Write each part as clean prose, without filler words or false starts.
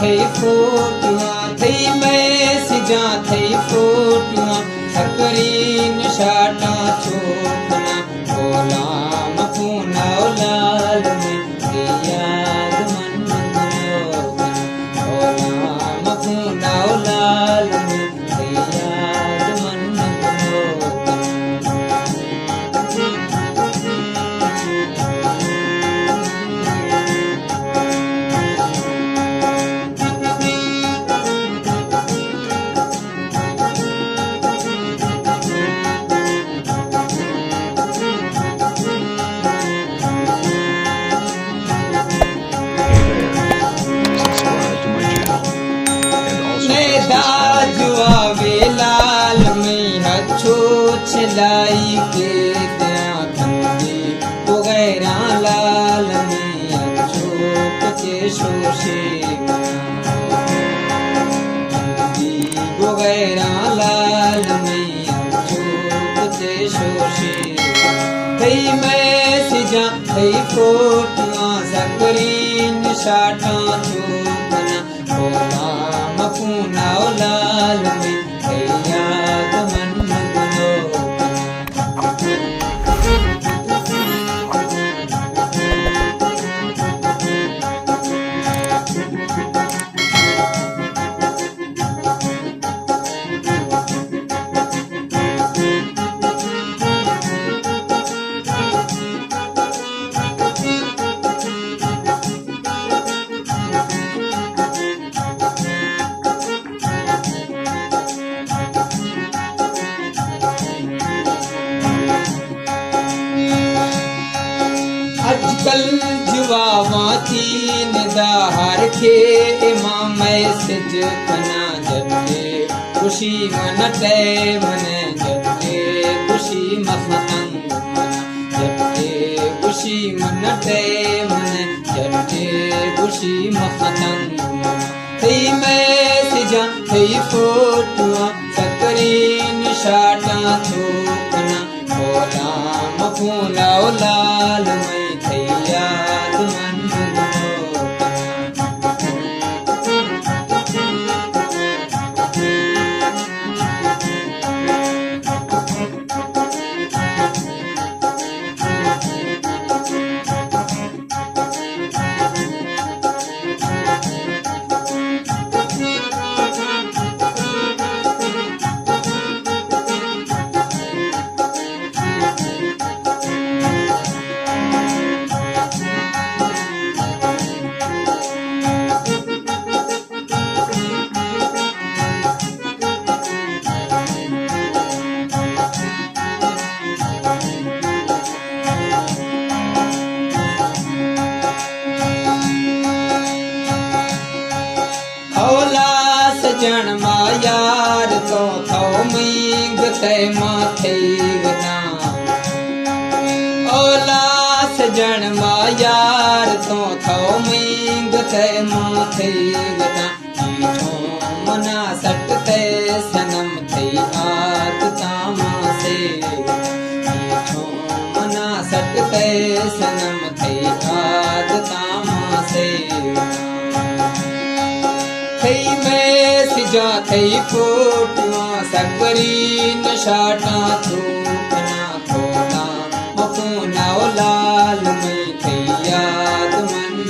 थई फोटुआ थई मैसेजा थई फोटुआ सकरीन शाटा छोकना गोलाम पूना लाल में याद मन गोलाम पूना लाल में याद मन दाजुआ वे लाल में अच्छो छलाई के त्या खंदे वगैरह लाल में अच्छो पचे शोशे वगैरह लाल में अच्छो पचे शोशे थई मैसेजा थई फोटुआ सकरीन शाटा छोकना गोलाम पूना लाल में याद मन आजकल जुआवाती निदाहर के इमाम मैसेज कना जते खुशी मनते मने जते खुशी मखतंग मना जते खुशी मनते मने जते खुशी मखतंग थई मैसेजा थई फोटुआ सकरीन शाटा छोकना गोलाम पूना लाल में याद मन सजन मा यार तो थो मींग ते माथे गना ओला सजन मा यार तो थो मींग ते माथे गना जीठो मना सट ते सनम थे आत तामा से जीठो मना सट ते सनम थे आत तामा से थई मैसेजा थई फोटुआ सकरीन शाटा छोकना गोलाम पूना लाल में थई याद मन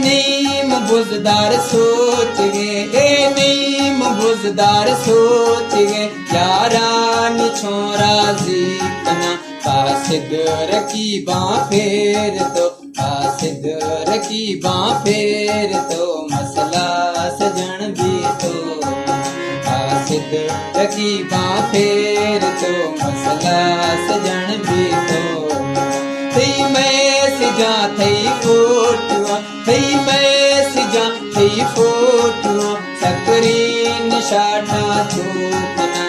नीम बुजदार सोच गे नीम बुजदार सोच गे यारान छोरा जीतना कासिद रकीबा फेर तो कासिद रकीबा फेर तो मसला सजन भी तो सूद रकीबा फेर तो मसला सजन भी तो थई मैसिजा थई फोटुआ थई मैसिजा थई फोटुआ सकरीन शाठा तू तना